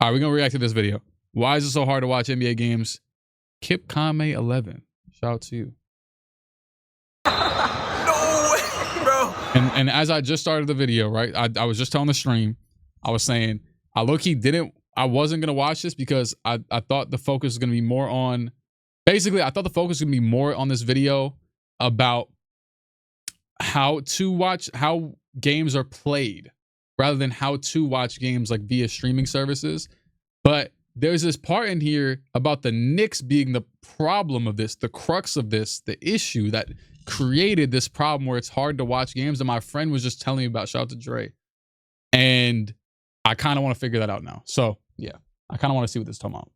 All right, we're gonna react to this video. Why is it so hard to watch NBA games? Kip Kame 11. Shout out to you. No way, bro. And as I just started the video, right? I was just telling the stream, I was saying I wasn't gonna watch this because I thought the focus was gonna be more on, basically I thought the focus was gonna be more on this video about how games are played rather than how to watch games like via streaming services. But there's this part in here about the Knicks being the problem of this, the crux of this, the issue that created this problem where it's hard to watch games. And my friend was just telling me about. Shout out to Dre. And I kind of want to figure that out now. So yeah, I kind of want to see what this is talking about.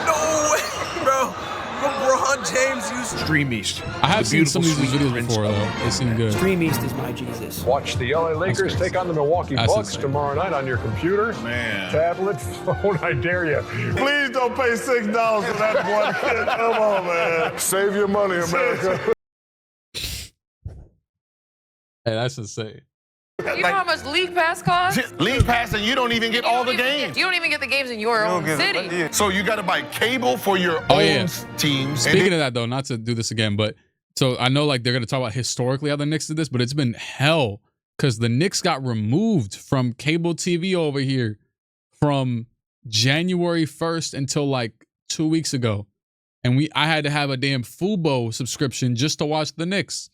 No way, bro. LeBron James used Stream East. I have seen some of these videos before though. They seem good. Stream East is my Jesus. Watch the LA Lakers take on the Milwaukee Bucks tomorrow night on your computer, tablet, phone. I dare you. Please don't pay $6 for that one. Come on, man. Save your money, America. Hey, that's insane. You know how much League Pass costs? League Pass, and you don't even get all the games. You don't even get the games in your own city. So you got to buy cable for your own teams. Speaking of that, though, not to do this again, but so I know like they're going to talk about historically how the Knicks did this, but it's been hell because the Knicks got removed from cable TV over here from January 1st until like 2 weeks ago. And I had to have a damn Fubo subscription just to watch the Knicks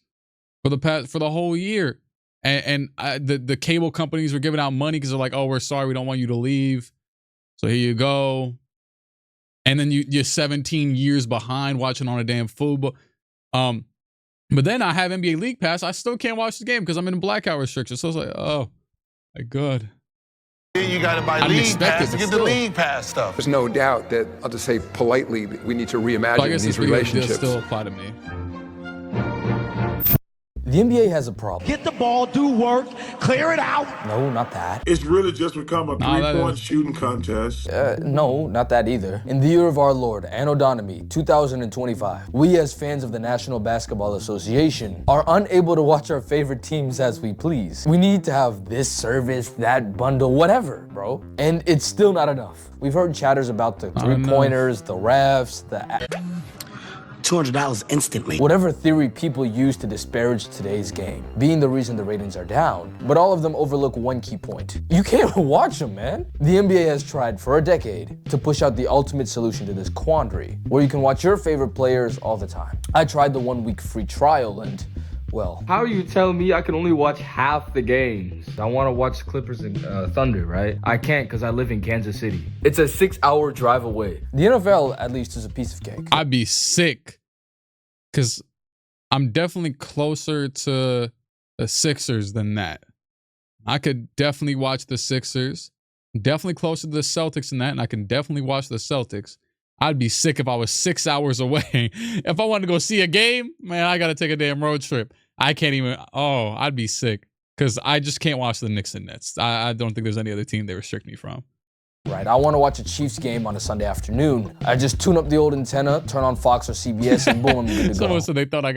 for the whole year. And the cable companies were giving out money because they're like, oh, we're sorry, we don't want you to leave. So here you go. And then you're 17 years behind watching on a damn Fubo. But then I have NBA League Pass. I still can't watch the game because I'm in blackout restrictions. So it's like, oh, my God. You got to buy League Pass to get the League Pass stuff. There's no doubt that, I'll just say politely, we need to reimagine these relationships. Still apply to me. The NBA has a problem. Get the ball, do work, clear it out. No, not that. It's really just become a three-point shooting contest. No, not that either. In the year of our Lord, Anno Domini, 2025, we as fans of the National Basketball Association are unable to watch our favorite teams as we please. We need to have this service, that bundle, whatever, bro. And it's still not enough. We've heard chatters about the three-pointers, the refs, $200 instantly. whatever theory people use to disparage today's game, being the reason the ratings are down. But all of them overlook one key point. You can't watch them, man. The NBA has tried for a decade to push out the ultimate solution to this quandary, where you can watch your favorite players all the time. I tried the 1 week free trial and, well. How are you telling me I can only watch half the games? I want to watch Clippers and Thunder, right? I can't because I live in Kansas City. It's a 6-hour drive away. The NFL, at least, is a piece of cake. I'd be sick because I'm definitely closer to the Sixers than that. I could definitely watch the Sixers. Definitely closer to the Celtics than that, and I can definitely watch the Celtics. I'd be sick if I was 6 hours away. If I wanted to go see a game, man, I got to take a damn road trip. I can't even, I'd be sick because I just can't watch the Knicks and Nets. I don't think there's any other team they restrict me from. Right, I want to watch a Chiefs game on a Sunday afternoon. I just tune up the old antenna, turn on Fox or CBS, and boom, I'm good to go. Someone said they thought I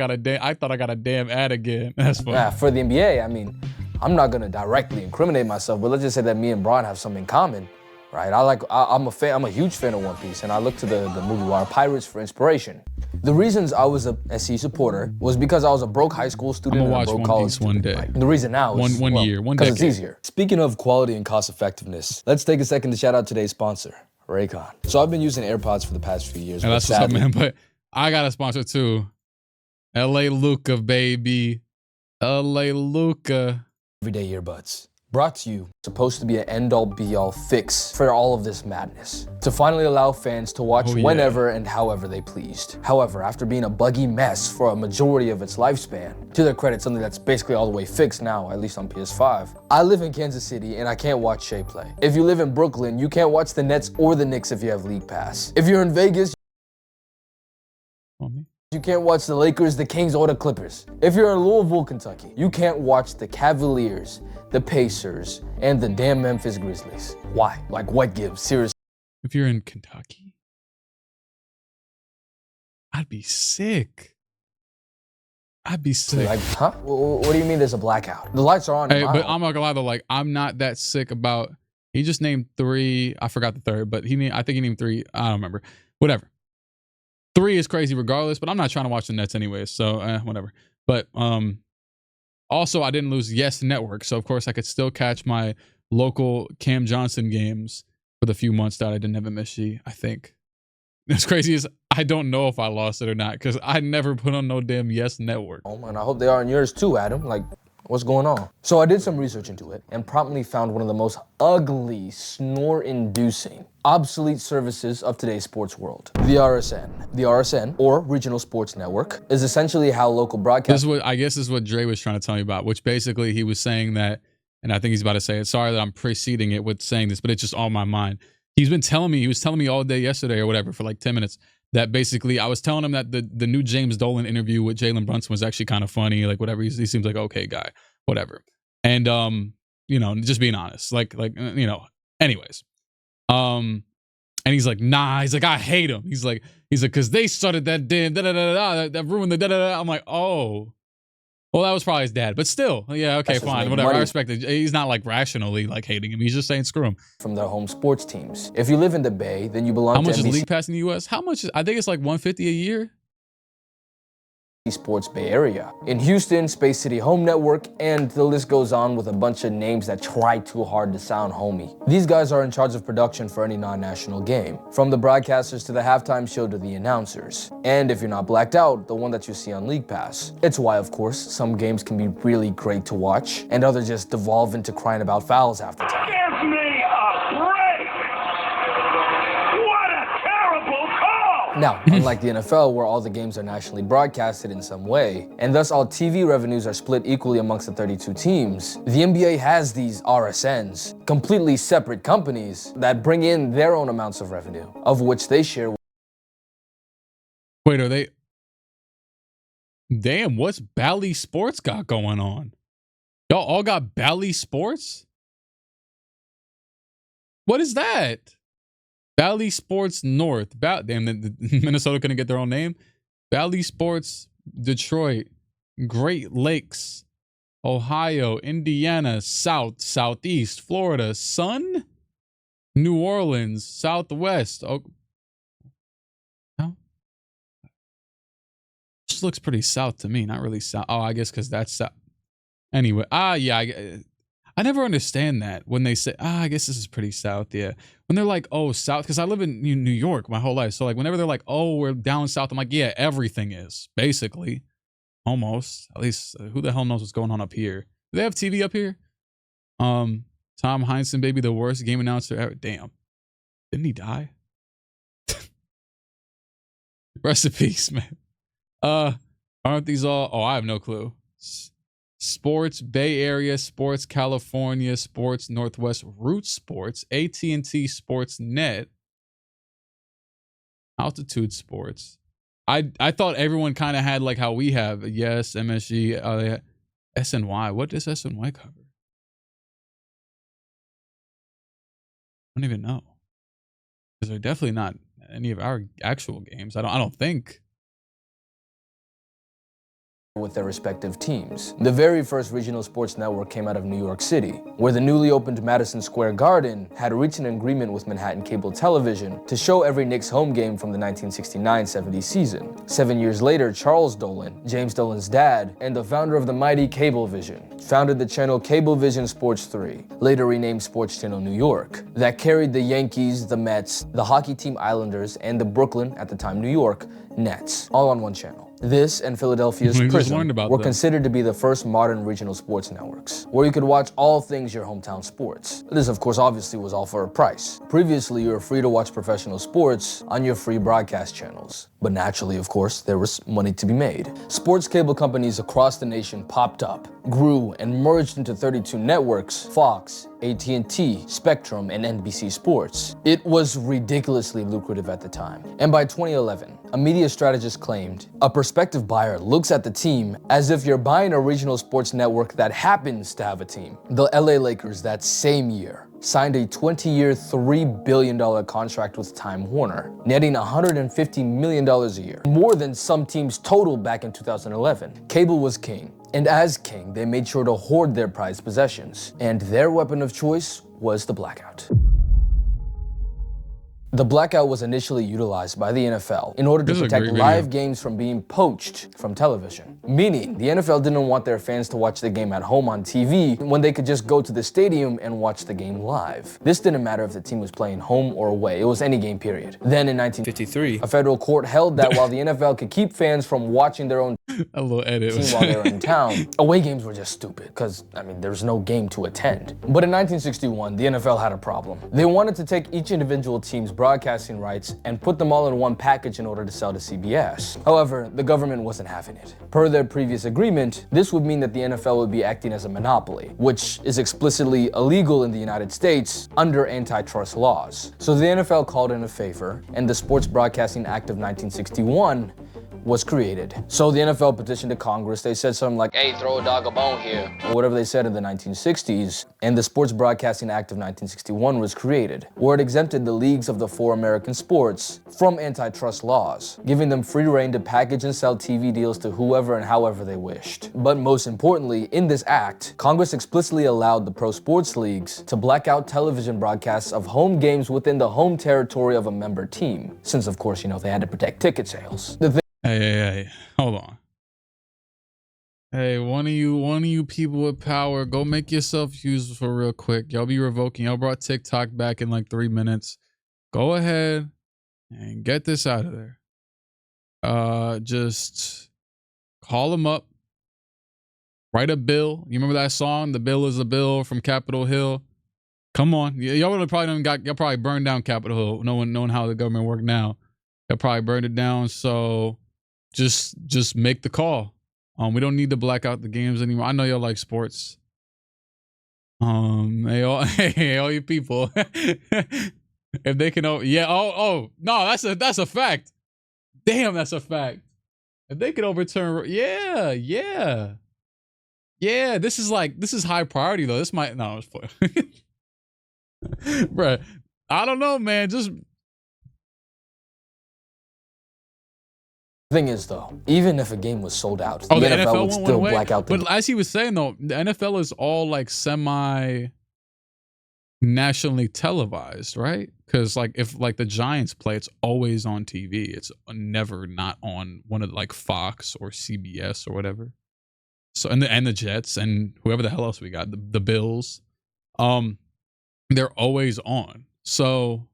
thought I got a damn ad again. That's funny. Yeah, for the NBA, I mean, I'm not gonna directly incriminate myself, but let's just say that me and Bron have something in common, right? I'm a huge fan of One Piece, and I look to the movie War Pirates for inspiration. The reasons I was a SC supporter was because I was a broke high school student and a broke college student. One day. The reason now is one year, one decade. because it's easier. Speaking of quality and cost effectiveness, let's take a second to shout out today's sponsor, Raycon. So I've been using AirPods for the past few years. And that's what's up, man. But I got a sponsor too. LA Luca, baby. LA Luca. Everyday earbuds. Brought to you, supposed to be an end-all be-all fix for all of this madness, to finally allow fans to watch whenever and however they pleased. However, after being a buggy mess for a majority of its lifespan, to their credit, something that's basically all the way fixed now, at least on PS5. I live in Kansas City and I can't watch Shea play. If you live in Brooklyn, you can't watch the Nets or the Knicks if you have League Pass. If you're in Vegas, you can't watch the Lakers, the Kings, or the Clippers. If you're in Louisville, Kentucky, you can't watch the Cavaliers, the Pacers, and the damn Memphis Grizzlies. Why? Like, what gives? Seriously. If you're in Kentucky, I'd be sick. I'd be sick. Like, huh? What do you mean there's a blackout? The lights are on. Hey, but I'm not gonna lie though, like, I'm not that sick about He just named 3. I forgot the third, but I think he named 3. I don't remember. Whatever. 3 is crazy regardless, but I'm not trying to watch the Nets anyways, so whatever. But also, I didn't lose Yes Network, so of course I could still catch my local Cam Johnson games for the few months that I didn't have MSG, I think. What's crazy is I don't know if I lost it or not because I never put on no damn Yes Network. Oh man, I hope they are on yours too, Adam. Like, what's going on? So I did some research into it and promptly found one of the most ugly, snore-inducing, obsolete services of today's sports world. The RSN. The RSN, or Regional Sports Network, is essentially how local broadcast... I guess this is what Dre was trying to tell me about, which basically he was saying that, and I think he's about to say it. Sorry that I'm preceding it with saying this, but it's just on my mind. He was telling me all day yesterday or whatever for like 10 minutes that basically I was telling him that the new James Dolan interview with Jalen Brunson was actually kind of funny, like whatever. He seems like an okay guy, whatever. And you know, just being honest, like you know, anyways. And he's like, nah, he's like, I hate him. He's like, cause they started that damn that ruined the da-da-da. I'm like, oh. Well, that was probably his dad, but still, yeah, okay, fine, whatever. I respect it. He's not like rationally like hating him. He's just saying screw him. From their home sports teams. If you live in the Bay, then you belong to How much NBC is League Pass in the U.S.? How much? I think it's like $150 a year. Sports Bay Area. In Houston, Space City Home Network, and the list goes on with a bunch of names that try too hard to sound homey. These guys are in charge of production for any non-national game, from the broadcasters to the halftime show to the announcers. And if you're not blacked out, the one that you see on League Pass. It's why, of course, some games can be really great to watch, and others just devolve into crying about fouls half the time. Give me a break! What a terrible call! Now, unlike the NFL, where all the games are nationally broadcasted in some way, and thus all TV revenues are split equally amongst the 32 teams, the NBA has these RSNs, completely separate companies that bring in their own amounts of revenue, of which they share. Wait, are they? Damn, what's Bally Sports got going on? Y'all all got Bally Sports? What is that? Bally Sports North. Damn, Minnesota couldn't get their own name. Bally Sports Detroit, Great Lakes, Ohio, Indiana, South, Southeast, Florida, Sun, New Orleans, Southwest. Oh, no. Just looks pretty south to me. Not really south. Oh, I guess because that's south. Anyway, yeah. I never understand that when they say, I guess this is pretty south, yeah. When they're like, oh, south, because I live in New York my whole life. So like whenever they're like, oh, we're down south, I'm like, yeah, everything is, basically. Almost. At least, who the hell knows what's going on up here? Do they have TV up here? Tom Heinsohn, baby, the worst game announcer ever. Damn. Didn't he die? Rest in peace, man. Aren't these all? Oh, I have no clue. Sports Bay Area, Sports California, Sports Northwest, Root Sports, AT&T Sports Net, Altitude Sports. I thought everyone kind of had like how we have. Yes, MSG, SNY. What does SNY cover? I don't even know. Because they're definitely not any of our actual games. I don't think. With their respective teams. The very first regional sports network came out of New York City, where the newly opened Madison Square Garden had reached an agreement with Manhattan Cable Television to show every Knicks home game from the 1969-70 season. 7 years later, Charles Dolan, James Dolan's dad, and the founder of the mighty Cablevision, founded the channel Cablevision Sports 3, later renamed Sports Channel New York, that carried the Yankees, the Mets, the hockey team Islanders, and the Brooklyn, at the time New York, Nets, all on one channel. This and Philadelphia's Prism were considered to be the first modern regional sports networks, where you could watch all things your hometown sports. This, of course, obviously was all for a price. Previously, you were free to watch professional sports on your free broadcast channels. But naturally, of course, there was money to be made. Sports cable companies across the nation popped up, grew, and merged into 32 networks: Fox, AT&T, Spectrum, and NBC Sports. It was ridiculously lucrative at the time. And by 2011, a media strategist claimed, a prospective buyer looks at the team as if you're buying a regional sports network that happens to have a team. The LA Lakers that same year signed a 20-year, $3 billion contract with Time Warner, netting $150 million a year, more than some teams total back in 2011. Cable was king. And as king, they made sure to hoard their prized possessions. And their weapon of choice was the blackout. The blackout was initially utilized by the NFL in order to protect live games from being poached from television. Meaning, the NFL didn't want their fans to watch the game at home on TV when they could just go to the stadium and watch the game live. This didn't matter if the team was playing home or away, it was any game period. Then in 1953, a federal court held that while the NFL could keep fans from watching their own team while they were in town, away games were just stupid because, I mean, there's no game to attend. But in 1961, the NFL had a problem. They wanted to take each individual team's broadcasting rights and put them all in one package in order to sell to CBS. However, the government wasn't having it. Per their previous agreement, this would mean that the NFL would be acting as a monopoly, which is explicitly illegal in the United States under antitrust laws. So the NFL called in a favor, and the Sports Broadcasting Act of 1961 was created. So the NFL petitioned to Congress. They said something like, hey, throw a dog a bone here, or whatever they said in the 1960s, and the Sports Broadcasting Act of 1961 was created, where it exempted the leagues of the 4 American sports from antitrust laws, giving them free reign to package and sell TV deals to whoever and however they wished. But most importantly, in this act, Congress explicitly allowed the pro sports leagues to black out television broadcasts of home games within the home territory of a member team, since of course, they had to protect ticket sales. Hey, hold on. Hey, one of you people with power, go make yourself useful real quick. Y'all be revoking. Y'all brought TikTok back in like 3 minutes. Go ahead and get this out of there. Just call them up. Write a bill. You remember that song? The bill is a bill from Capitol Hill. Come on. Y'all probably burned down Capitol Hill, knowing how the government work now. Y'all probably burned it down, so just make the call. We don't need to black out the games anymore. I know y'all like sports. Hey, all you people. If they can, no, that's a fact. Damn, that's a fact. If they could overturn, yeah. This is high priority though. This might bruh. I don't know, man. Just. Thing is though, even if a game was sold out, the NFL would still black out the game. But as he was saying though, the NFL is all like semi nationally televised, right? Because like if like the Giants play, it's always on TV. It's never not on one of like Fox or CBS or whatever. So and the Jets and whoever the hell else we got, the Bills, they're always on. So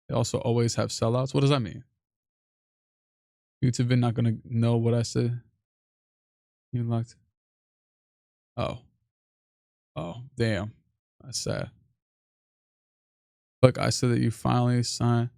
they also always have sellouts. What does that mean? YouTube been not gonna know what I said. You locked. Oh, damn. That's sad. Look, I said that you finally signed.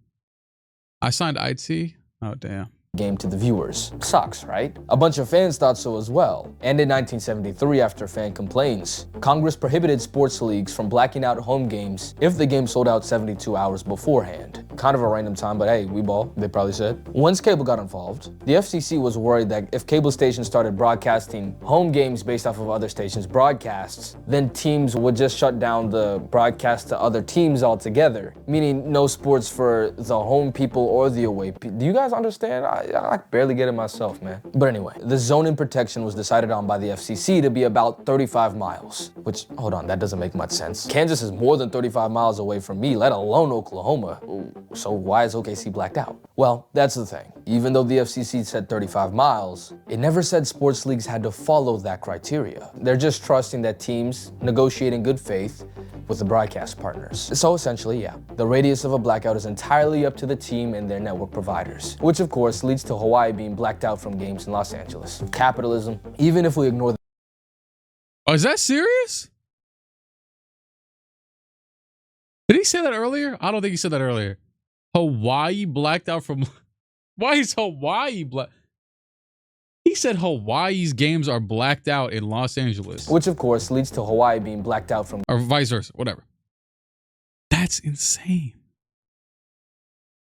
I signed IT. Oh, damn. Game to the viewers. Sucks, right? A bunch of fans thought so as well. And in 1973, after fan complaints, Congress prohibited sports leagues from blacking out home games if the game sold out 72 hours beforehand. Kind of a random time, but hey, we ball, they probably said. Once cable got involved, the FCC was worried that if cable stations started broadcasting home games based off of other stations' broadcasts, then teams would just shut down the broadcast to other teams altogether, meaning no sports for the home people or the away people. Do you guys understand? I barely get it myself, man. But anyway, the zone in protection was decided on by the FCC to be about 35 miles, which, hold on, that doesn't make much sense. Kansas is more than 35 miles away from me, let alone Oklahoma. So why is OKC blacked out? Well, that's the thing. Even though the FCC said 35 miles, it never said sports leagues had to follow that criteria. They're just trusting that teams negotiate in good faith with the broadcast partners. So essentially, yeah, the radius of a blackout is entirely up to the team and their network providers, which of course leads to Hawaii being blacked out from games in Los Angeles. Capitalism, even if we ignore the— Oh, is that serious? Did he say that earlier? I don't think he said that earlier. Hawaii blacked out from... Why is Hawaii black? He said Hawaii's games are blacked out in Los Angeles. Which of course leads to Hawaii being blacked out from... Or vice versa, whatever. That's insane.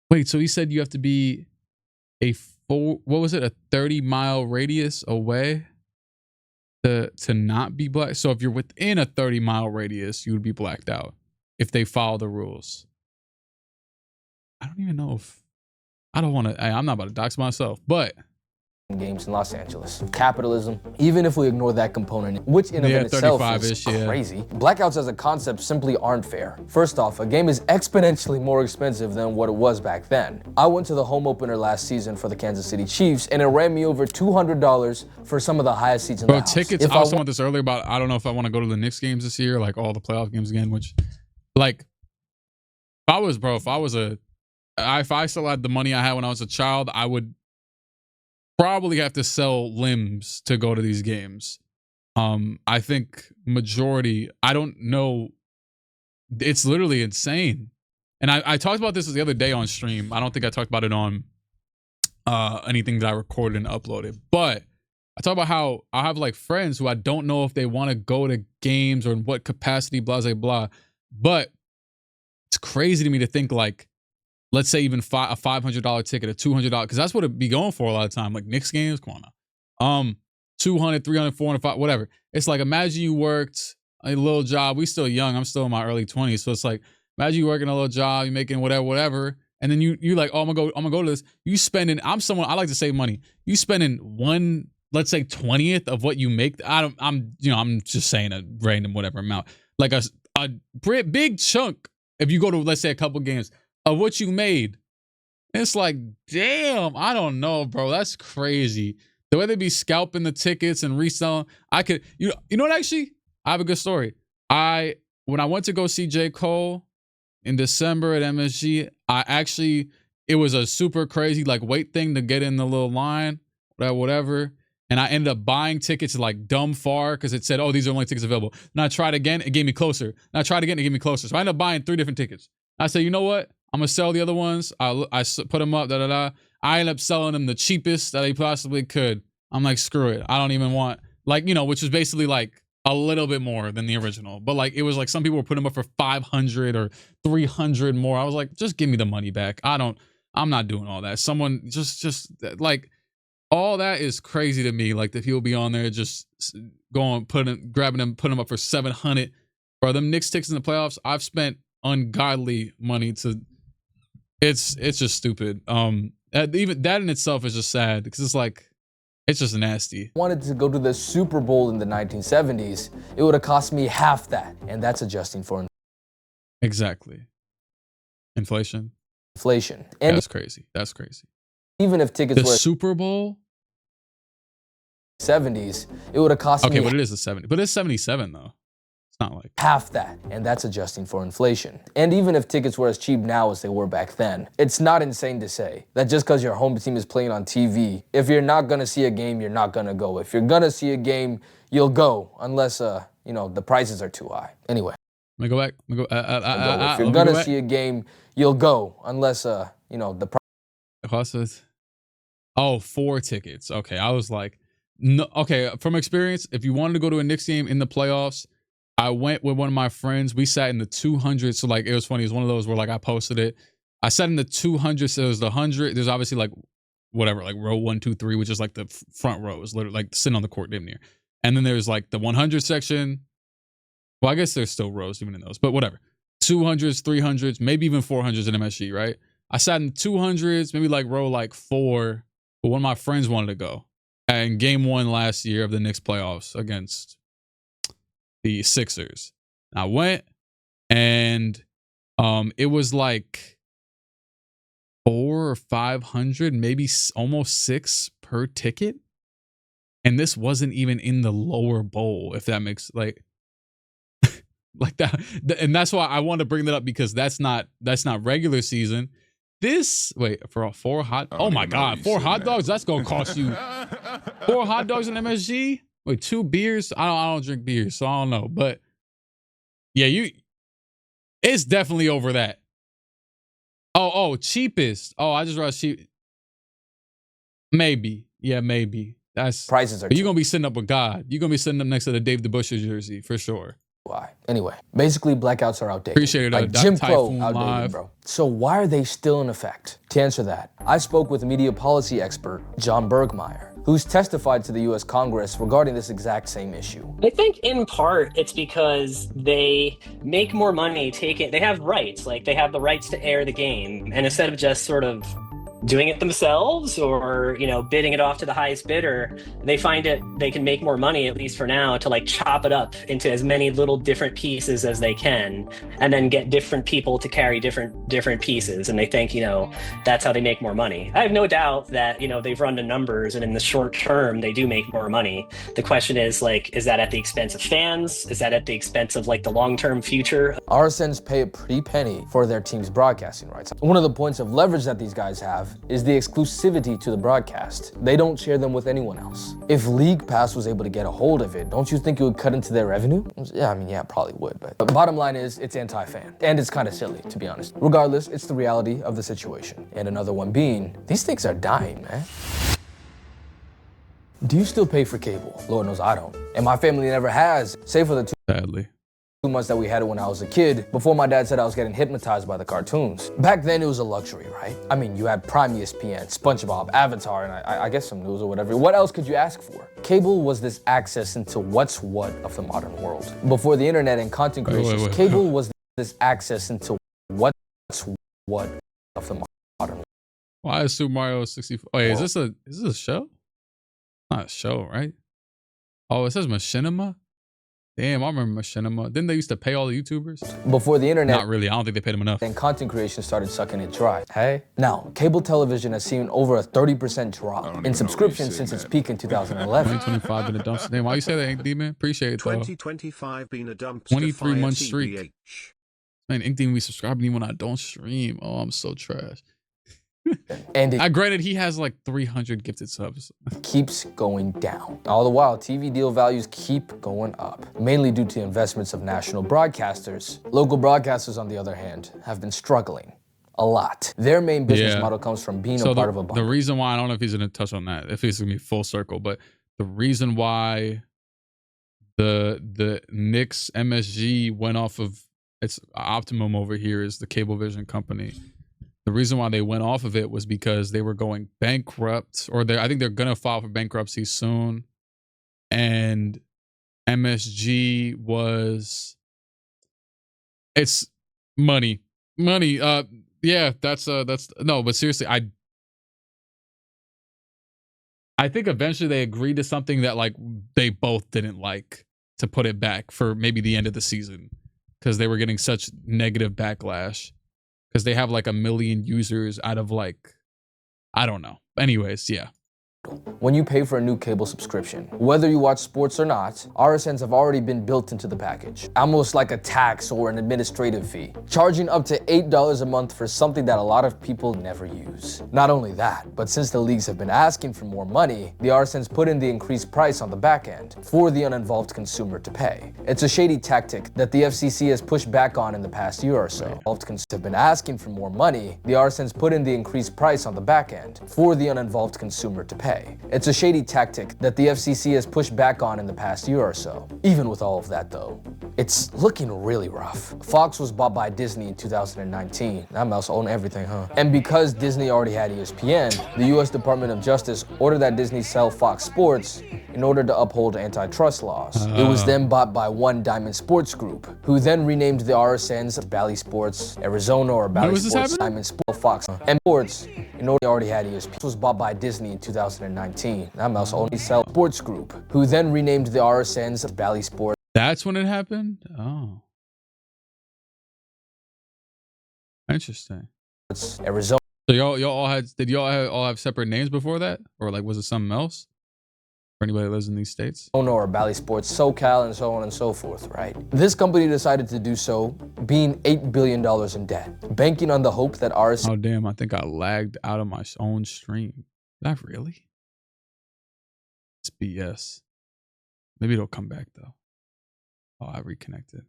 Wait, so he said you have to be a 30-mile radius away to not be black? So if you're within a 30-mile radius, you would be blacked out if they follow the rules. I don't even know if... I'm not about to dox myself, but games in Los Angeles. Capitalism, even if we ignore that component, which in and of itself is crazy, blackouts as a concept simply aren't fair. First off, a game is exponentially more expensive than what it was back then. I went to the home opener last season for the Kansas City Chiefs, and it ran me over $200 for some of the highest seats in the house. Tickets, I was talking about this earlier about, I don't know if I want to go to the Knicks games this year, like all the playoff games again, which, like, if I still had the money I had when I was a child, I would probably have to sell limbs to go to these games. I think majority, I don't know. It's literally insane. And I talked about this the other day on stream. I don't think I talked about it on anything that I recorded and uploaded. But I talk about how I have like friends who I don't know if they want to go to games or in what capacity, blah, blah, blah. But it's crazy to me to think like, let's say even a $500 ticket, a $200, because that's what it'd be going for a lot of time. Like Knicks games, come on now. 200, 300, 400, 500, whatever. It's like, imagine you worked a little job. We still young. I'm still in my early 20s. So it's like, imagine you working a little job, you making whatever. And then you like, oh, I'm gonna go to this. You spending, I like to save money. You spending one, let's say 20th of what you make. I'm just saying a random whatever amount. Like a big chunk. If you go to, let's say, a couple games of what you made, it's like, damn, I don't know, bro. That's crazy. The way they be scalping the tickets and reselling. I could, you know what, actually? I have a good story. When I went to go see J. Cole in December at MSG, it was a super crazy like wait thing to get in the little line, whatever. And I ended up buying tickets like dumb far because it said, oh, these are only tickets available. And I tried again, it gave me closer. And I tried again, it gave me closer. So I ended up buying 3 different tickets. I said, you know what? I'm going to sell the other ones. I put them up, I ended up selling them the cheapest that I possibly could. I'm like, screw it. I don't even want, like, which was basically like a little bit more than the original. But like, it was like some people were putting them up for 500 or 300 more. I was like, just give me the money back. I'm not doing all that. Someone just like, all that is crazy to me. Like the people be on there just going, grabbing them, putting them up for 700. Bro, them Knicks tickets in the playoffs, I've spent ungodly money to. It's just stupid. Even that in itself is just sad because it's like, it's just nasty. Wanted to go to the Super Bowl in the 1970s, it would have cost me half that, and that's adjusting for exactly inflation. And that's crazy. That's crazy. Even if tickets were Super Bowl 70s, it would have cost me. Okay, but it is a 70, but it's 77 though. It's not like half that, and that's adjusting for inflation. And even if tickets were as cheap now as they were back then, it's not insane to say that just because your home team is playing on TV, if you're not gonna see a game, you're not gonna go. If you're gonna see a game, you'll go, unless the prices are too high. Anyway. Let me go back. If you're gonna see a game, you'll go, unless the price. Oh, 4 tickets. Okay, I was like, no. Okay, from experience, if you wanted to go to a Knicks game in the playoffs, I went with one of my friends. We sat in the 200. So like, it was funny. It was one of those where like I posted it. I sat in the 200. So it was the 100. There's obviously like whatever, like row 1, 2, 3, which is like the front row is literally like sitting on the court damn near. And then there's like the 100 section. Well, I guess there's still rows even in those, but whatever. 200s, 300s, maybe even 400s in MSG, right? I sat in the 200s, maybe like row like 4, but one of my friends wanted to go. And game 1 last year of the Knicks playoffs against the Sixers. I went and it was like 400 or 500, maybe almost 6 per ticket. And this wasn't even in the lower bowl, if that makes like that. And that's why I want to bring that up, because that's not regular season. For a 4 hot, oh my God, 4 hot dogs, that's gonna cost you 4 hot dogs in MSG. Wait, 2 beers? I don't drink beer, so I don't know. But yeah, it's definitely over that. Oh, cheapest. Oh, I just realized cheap. Maybe. Yeah, maybe. That's prices are. You're gonna be sitting up with God. You're gonna be sitting up next to the Dave DeBusschere jersey for sure. Why? Anyway, basically blackouts are outdated. Appreciate it. Like Jim Crow outdated, live. Bro. So why are they still in effect? To answer that, I spoke with media policy expert John Bergmeyer, who's testified to the U.S. Congress regarding this exact same issue. I think in part it's because they make more money they have rights, like they have the rights to air the game, and instead of just sort of doing it themselves or, you know, bidding it off to the highest bidder, they find it they can make more money, at least for now, to like chop it up into as many little different pieces as they can, and then get different people to carry different pieces. And they think, you know, that's how they make more money. I have no doubt that, you know, they've run the numbers and in the short term they do make more money. The question is, like, is that at the expense of fans? Is that at the expense of like the long-term future? RSNs pay a pretty penny for their team's broadcasting rights. One of the points of leverage that these guys have is the exclusivity to the broadcast. They don't share them with anyone else. If League Pass was able to get a hold of it, don't you think it would cut into their revenue? Yeah, I mean, yeah, it probably would, but bottom line is it's anti-fan. And it's kind of silly, to be honest. Regardless, it's the reality of the situation. And another one being, these things are dying, man. Do you still pay for cable? Lord knows I don't. And my family never has, save for the Sadly. 2 months that we had it when I was a kid, before my dad said I was getting hypnotized by the cartoons. Back then, it was a luxury, right? I mean, you had Prime ESPN, SpongeBob, Avatar, and I guess some news or whatever. What else could you ask for? Cable was this access into what's what of the modern world. Before the internet and content creation, cable was this access into what's what of the modern world. Why is Super Mario 64? Wait, is this a show? Not a show, right? Oh, it says Machinima? Damn, I remember Machinima. Didn't they used to pay all the YouTubers? Before the internet. Not really. I don't think they paid them enough. And content creation started sucking it dry. Hey? Now, cable television has seen over a 30% drop in subscriptions since its peak in 2011. 2025 been a dumpster. Damn, why you say that, Ink D, man? Appreciate it, though. 2025 been a dumpster. 23-month streak. Man, Ink D, we subscribe to me when I don't stream. Oh, I'm so trash. And granted, he has like 300 gifted subs. Keeps going down. All the while, TV deal values keep going up, mainly due to investments of national broadcasters. Local broadcasters, on the other hand, have been struggling a lot. Their main business model comes from being a part of a bundle. The reason why, I don't know if he's going to touch on that, if he's going to be full circle, but the reason why the Knicks MSG went off of its Optimum over here is the Cablevision company. The reason why they went off of it was because they were going bankrupt, or I think they're going to file for bankruptcy soon. And MSG it's money. Yeah, that's no, but seriously, I think eventually they agreed to something that like they both didn't like, to put it back for maybe the end of the season, because they were getting such negative backlash. Because they have like 1 million users out of like, I don't know. Anyways, yeah. When you pay for a new cable subscription, whether you watch sports or not, RSNs have already been built into the package, almost like a tax or an administrative fee, charging up to $8 a month for something that a lot of people never use. Not only that, but since the leagues have been asking for more money, the RSNs put in the increased price on the back end for the uninvolved consumer to pay. It's a shady tactic that the FCC has pushed back on in the past year or so. Involved consumers have been asking for more money, the RSNs put in the increased price on the back end for the uninvolved consumer to pay. It's a shady tactic that the FCC has pushed back on in the past year or so. Even with all of that though, it's looking really rough. Fox was bought by Disney in 2019. That mouse owned everything, huh? And because Disney already had ESPN, the US Department of Justice ordered that Disney sell Fox Sports in order to uphold antitrust laws. It was then bought by One Diamond Sports Group, who then renamed the RSNs Bally Sports Arizona or Bally Sports Diamond Sports Fox and Sports in order they already had ESPN. It was bought by Disney in 2019. That mouse only sell Sports Group, who then renamed the RSNs Bally Sports. That's when it happened? Oh. Interesting. Arizona. So did y'all all have separate names before that? Or like was it something else? For anybody that lives in these states? Or Bally Sports SoCal and so on and so forth, right? This company decided to do so, being $8 billion in debt, banking on the hope that RSN. Oh damn, I think I lagged out of my own stream. Did I really? It's BS. Maybe it'll come back though. Oh, I reconnected.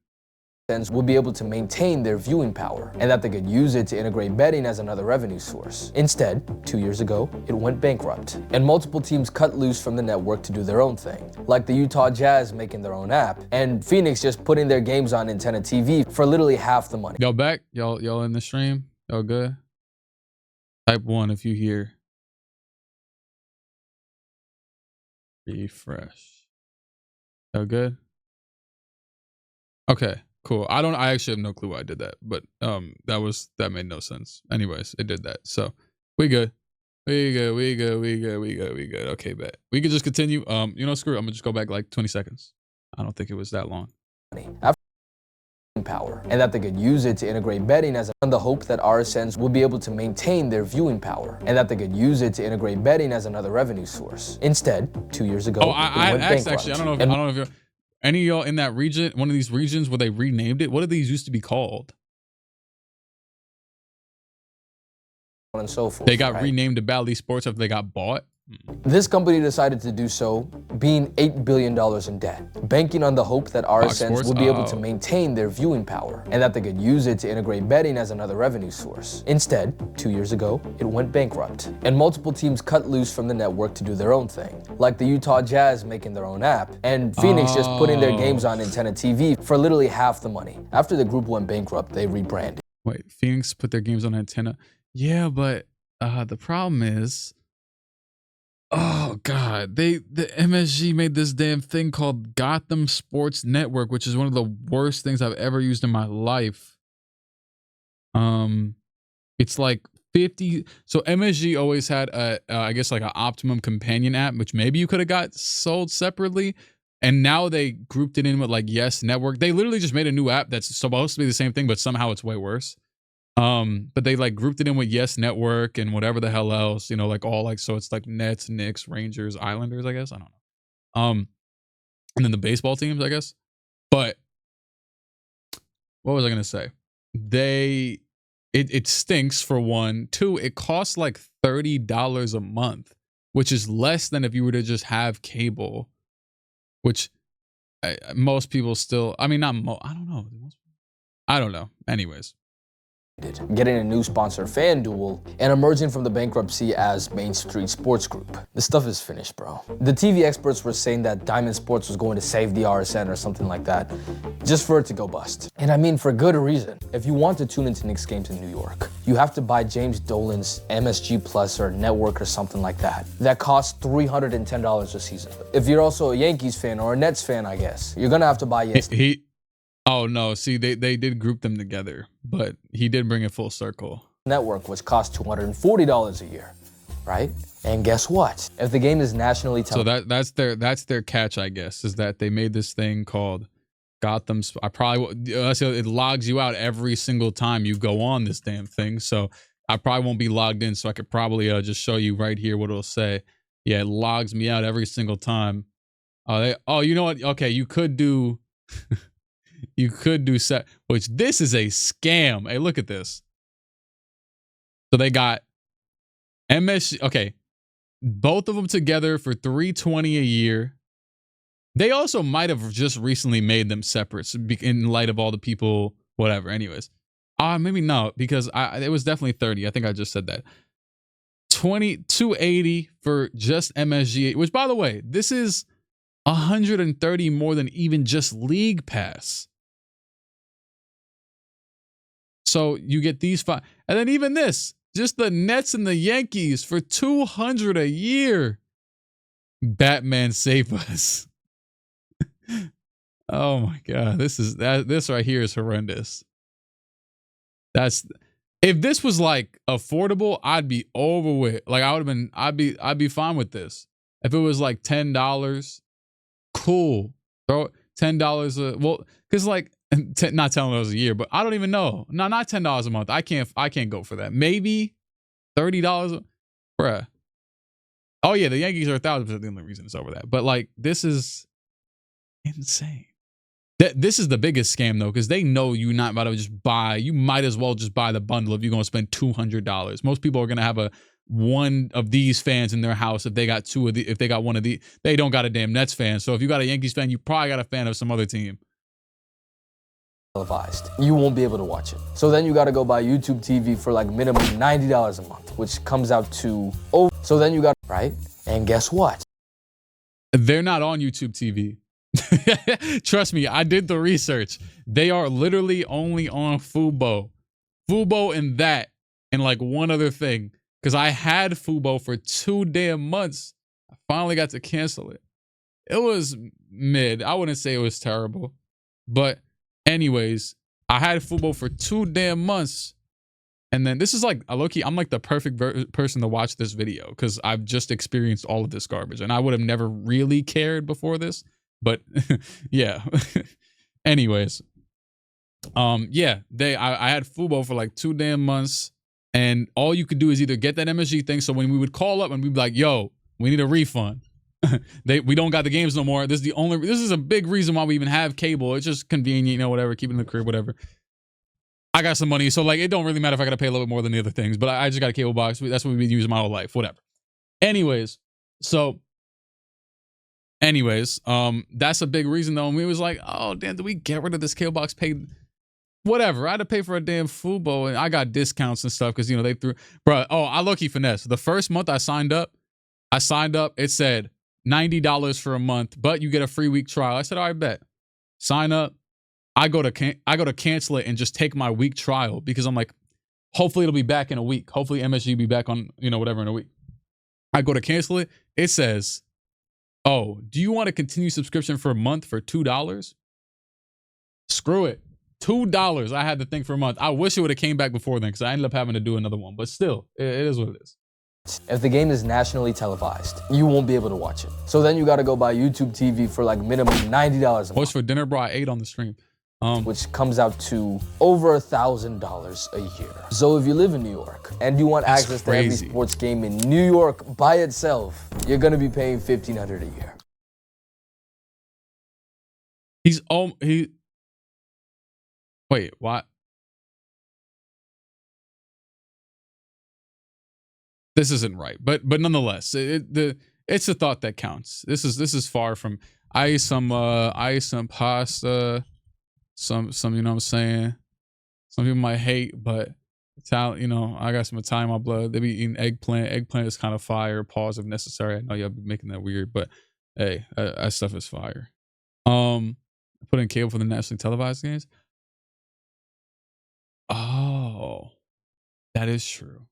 Will be able to maintain their viewing power and that they could use it to integrate betting as another revenue source. Instead, 2 years ago, it went bankrupt and multiple teams cut loose from the network to do their own thing, like the Utah Jazz making their own app and Phoenix just putting their games on antenna TV for literally half the money. Y'all back? Y'all in the stream? Y'all good? Type 1 if you hear. Refresh. Y'all good? Okay. Cool. I actually have no clue why I did that, but that made no sense. Anyways, it did that. So we good. We good. Okay, bet. We could just continue. Screw it. I'm gonna just go back like 20 seconds. I don't think it was that long. Power, and that they could use it to integrate betting as the hope that RSNs would be able to maintain their viewing power, and that they could use it to integrate betting as another revenue source. Instead, 2 years ago, I had asked actually. I don't know if you're any of y'all in that region, one of these regions where they renamed it. What did these used to be called? And so forth. They got renamed to Bally Sports after they got bought. This company decided to do so, being $8 billion in debt, banking on the hope that RSNs would be able to maintain their viewing power, and that they could use it to integrate betting as another revenue source. Instead, 2 years ago, it went bankrupt, and multiple teams cut loose from the network to do their own thing, like the Utah Jazz making their own app, and Phoenix just putting their games on Antenna TV for literally half the money. After the group went bankrupt, they rebranded. Wait, Phoenix put their games on Antenna? Yeah, but the problem is, oh God, the MSG made this damn thing called Gotham Sports Network, which is one of the worst things I've ever used in my life. It's like 50. So MSG always had I guess like an Optimum companion app, which maybe you could have got sold separately. And now they grouped it in with like Yes Network. They literally just made a new app that's supposed to be the same thing, but somehow it's way worse. But they like grouped it in with Yes Network and whatever the hell else, like all like, so it's like Nets, Knicks, Rangers, Islanders, I guess. I don't know. And then the baseball teams, I guess. But what was I gonna say? It stinks for one. Two, it costs like $30 a month, which is less than if you were to just have cable, which most people still, I mean, I don't know. Anyways. Getting a new sponsor, FanDuel, and emerging from the bankruptcy as Main Street Sports Group. The stuff is finished, bro. The TV experts were saying that Diamond Sports was going to save the RSN or something like that, just for it to go bust. And I mean, for good reason. If you want to tune into Knicks games in New York, you have to buy James Dolan's MSG Plus or Network or something like that. That costs $310 a season. If you're also a Yankees fan or a Nets fan, I guess, you're gonna have to buy Yes. Oh no, see, they did group them together, but he did bring it full circle. Network, which costs $240 a year, right? And guess what? If the game is nationally televised, so that's their catch, I guess, is that they made this thing called Gotham. It logs you out every single time you go on this damn thing. So I probably won't be logged in, so I could probably just show you right here what it'll say. Yeah, it logs me out every single time. You know what? Okay, you could do. You could do set, which this is a scam. Hey, look at this. So they got MSG. Okay, both of them together for $320 a year. They also might have just recently made them separate in light of all the people. Whatever. Anyways, maybe no, because it was definitely 30. I think I just said that. $280 for just MSG, which by the way, this is $130 more than even just League Pass. So you get these five, and then even this, just the Nets and the Yankees for $200 a year. Batman save us. Oh my God, this right here is horrendous. If this was like affordable, I'd be over with. Like I'd be fine with this. If it was like $10, cool. Throw $10 well, because like not $10 a year, but I don't even know. No, not $10 a month. I can't go for that. Maybe $30, bruh. Oh yeah, the Yankees are 1,000% the only reason it's over that. But like, this is insane. This is the biggest scam though, because they know you're not about to just buy. You might as well just buy the bundle if you're gonna spend $200. Most people are gonna have one of these fans in their house. If they got if they got one of the, they don't got a damn Nets fan. So if you got a Yankees fan, you probably got a fan of some other team. Televised. You won't be able to watch it. So then you got to go buy YouTube TV for like minimum $90 a month, which comes out to so then you got right. And guess what? They're not on YouTube TV. Trust me, I did the research. They are literally only on Fubo and that, and like one other thing. Because I had Fubo for 2 damn months. I finally got to cancel it. It was mid. I wouldn't say it was terrible, but anyways, I had Fubo for 2 damn months, And then this is like, low-key, I'm like the perfect person to watch this video because I've just experienced all of this garbage. And I would have never really cared before this. But yeah. Anyways. Yeah, I had Fubo for like 2 damn months. And all you could do is either get that MSG thing. So when we would call up and we'd be like, yo, we need a refund. We don't got the games no more. This is a big reason why we even have cable. It's just convenient, you know, whatever, keep it in the crib, whatever. I got some money, so like it don't really matter if I gotta pay a little bit more than the other things, but I just got a cable box. That's what we've been using my whole life, whatever. Anyways, that's a big reason though. And we was like, oh damn, did we get rid of this cable box? Paid whatever. I had to pay for a damn Fubo, and I got discounts and stuff because you know they threw, bro. Oh, I lucky finesse. The first month I signed up. It said $90 for a month, but you get a free week trial. I said, all right, bet. Sign up. I go to cancel it and just take my week trial because I'm like, hopefully it'll be back in a week. Hopefully MSG be back on, you know, whatever in a week. I go to cancel it. It says, oh, do you want to continue subscription for a month for $2? Screw it. $2. I had the thing for a month. I wish it would have came back before then because I ended up having to do another one, but still, it is what it is. If the game is nationally televised, you won't be able to watch it. So then you got to go buy YouTube TV for like minimum $90 a month. What's for dinner, bro? I ate on the stream. Which comes out to over $1,000 a year. So if you live in New York and you want access to every sports game in New York by itself, you're gonna be paying $1,500 a year. Wait, what? This isn't right, but nonetheless, it's a thought that counts. This is far from. I ate some pasta. Some, you know what I'm saying? Some people might hate, but Italian, you know, I got some Italian in my blood. They be eating eggplant. Eggplant is kind of fire. Pause if necessary. I know y'all be making that weird, but hey, that stuff is fire. Put in cable for the nationally televised games. Oh, that is true.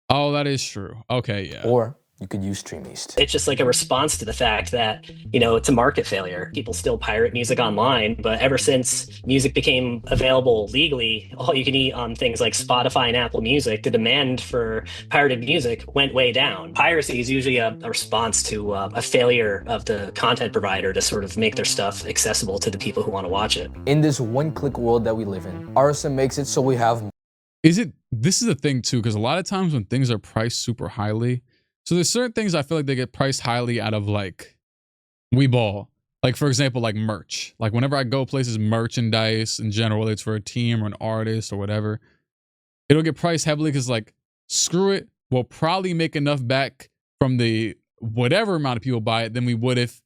Oh, that is true. Okay, yeah. Or you could use Stream East. It's just like a response to the fact that, you know, it's a market failure. People still pirate music online, but ever since music became available legally, all you can eat on things like Spotify and Apple Music, the demand for pirated music went way down. Piracy is usually a response to a failure of the content provider to sort of make their stuff accessible to the people who want to watch it. In this one-click world that we live in, RSN makes it so we have... This is the thing too, because a lot of times when things are priced super highly, so there's certain things I feel like they get priced highly out of like Weeball. Like for example, like merch. Like whenever I go places, merchandise in general, whether it's for a team or an artist or whatever, it'll get priced heavily because like, screw it, we'll probably make enough back from the whatever amount of people buy it than we would if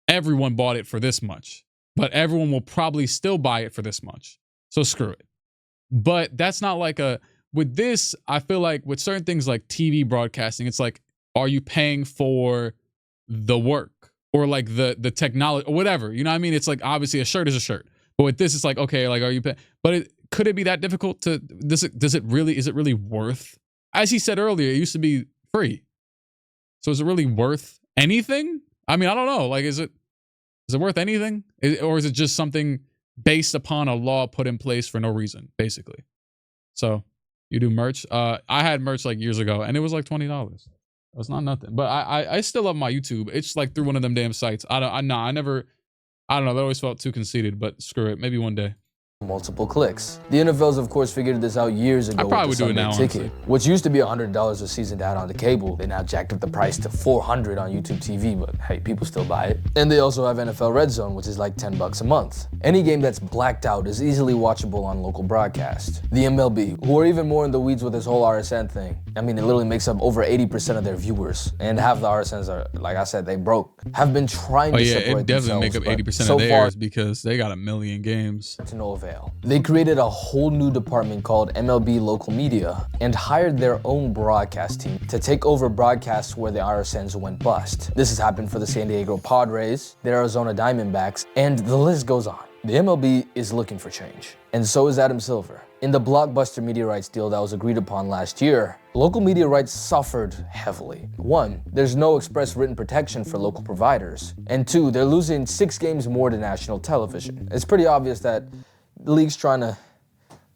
everyone bought it for this much. But everyone will probably still buy it for this much. So screw it. But that's not like with this, I feel like with certain things like TV broadcasting, it's like, are you paying for the work or like the technology or whatever? You know what I mean? It's like, obviously a shirt is a shirt, but with this, it's like, okay, like, are you paying? But could it be that difficult to, is it really worth, as he said earlier, it used to be free. So is it really worth anything? I mean, I don't know. Like, is it worth anything? Or is it just something based upon a law put in place for no reason, basically? So you do merch. I had merch like years ago and it was like $20. It's not nothing, but I still love my YouTube. It's like through one of them damn sites. I don't know. That always felt too conceited, but screw it. Maybe one day. Multiple clicks. The NFL's of course figured this out years ago. I probably would do it now, Ticket, which used to be $100 a season to add on to cable. They now jacked up the price to $400 on YouTube TV, but hey, people still buy it. And they also have NFL Red Zone, which is like $10 a month. Any game that's blacked out is easily watchable on local broadcast. The MLB, who are even more in the weeds with this whole RSN thing. I mean, it literally makes up over 80% of their viewers, and half the RSNs are, like I said, they broke. Have been trying to separate themselves. It definitely make up 80% of theirs because they got a million games. To no avail. They created a whole new department called MLB Local Media and hired their own broadcast team to take over broadcasts where the RSNs went bust. This has happened for the San Diego Padres, the Arizona Diamondbacks, and the list goes on. The MLB is looking for change, and so is Adam Silver. In the blockbuster media rights deal that was agreed upon last year, local media rights suffered heavily. 1, there's no express written protection for local providers. And 2, they're losing 6 games more to national television. It's pretty obvious that the league's trying to,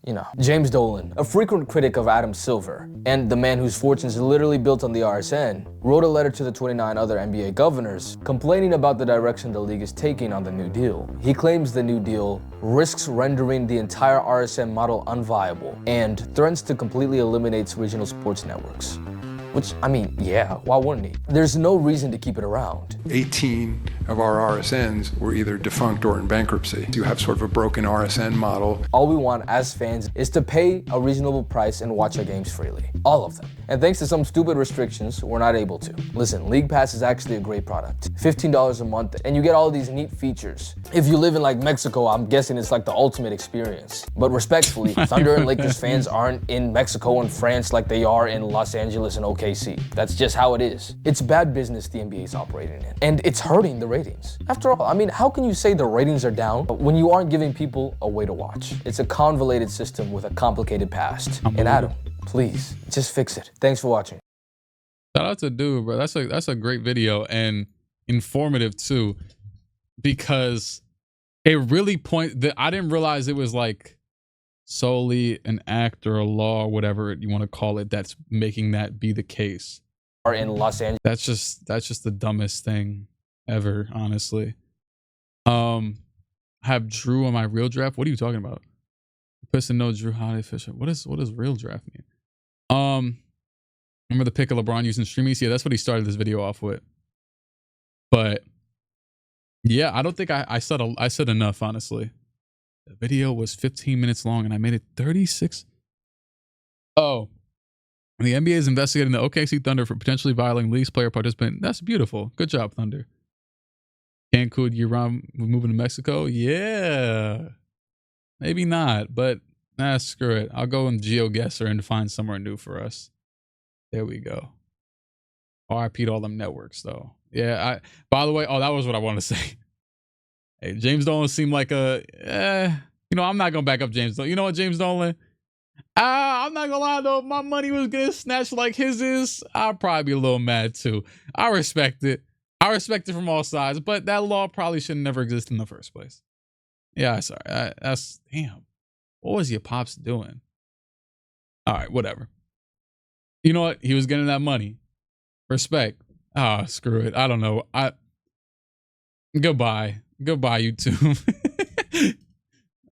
you know. James Dolan, a frequent critic of Adam Silver, and the man whose fortunes are literally built on the RSN, wrote a letter to the 29 other NBA governors complaining about the direction the league is taking on the New Deal. He claims the New Deal risks rendering the entire RSN model unviable and threatens to completely eliminate regional sports networks. Which, I mean, yeah, why wouldn't he? There's no reason to keep it around. 18 of our RSNs were either defunct or in bankruptcy. You have sort of a broken RSN model. All we want as fans is to pay a reasonable price and watch our games freely. All of them. And thanks to some stupid restrictions, we're not able to. Listen, League Pass is actually a great product. $15 a month, and you get all these neat features. If you live in like Mexico, I'm guessing it's like the ultimate experience. But respectfully, Thunder and Lakers fans aren't in Mexico and France like they are in Los Angeles and OKC. That's just how it is. It's bad business the NBA is operating in. And it's hurting the ratings. After all, I mean, how can you say the ratings are down when you aren't giving people a way to watch? It's a convoluted system with a complicated past. And Adam, please, just fix it. Thanks for watching. Shout out to dude, bro. That's a great video and informative too, because it really I didn't realize it was like solely an act or a law or whatever you want to call it that's making that be the case. Are in Los Angeles. That's just the dumbest thing ever, honestly. Have Drew on my real draft. What are you talking about? Person no Drew Holiday Fisher. What does real draft mean? Remember the pick of LeBron using streamies? Yeah, that's what he started this video off with. But yeah, I don't think I said enough, honestly. The video was 15 minutes long and I made it 36. Oh, the NBA is investigating the OKC Thunder for potentially violating league's player participant. That's beautiful. Good job, Thunder. Cancun year-round moving to Mexico? Yeah. Maybe not, but screw it. I'll go and GeoGuessr and find somewhere new for us. There we go. RIP to all them networks, though. Yeah, by the way, that was what I wanted to say. Hey, James Dolan seemed like I'm not going to back up James Dolan. You know what, James Dolan? I'm not going to lie, though. If my money was getting snatched like his is, I'd probably be a little mad, too. I respect it. I respect it from all sides, but that law probably should never exist in the first place. Yeah, sorry. That's damn. What was your pops doing? All right, whatever. You know what? He was getting that money. Respect. Screw it. I don't know. Goodbye, YouTube.